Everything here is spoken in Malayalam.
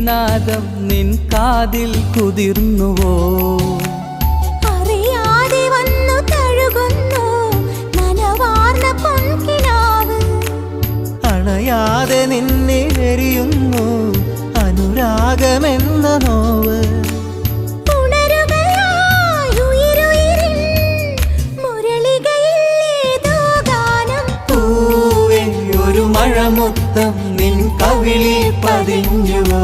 കിളിനാദം നിൻ കാതിൽ കുതിർന്നുവോ? അറിയാതെ വന്നു തഴുകുന്നു നനവാർന്ന പൊൻകിനാവ്. അണയാതെ നിന്നെ എരിയുന്നു അനുരാഗമെന്ന നോവ്. മഴമുത്തം നിൻ കവിളിൽ പതിഞ്ഞുവോ?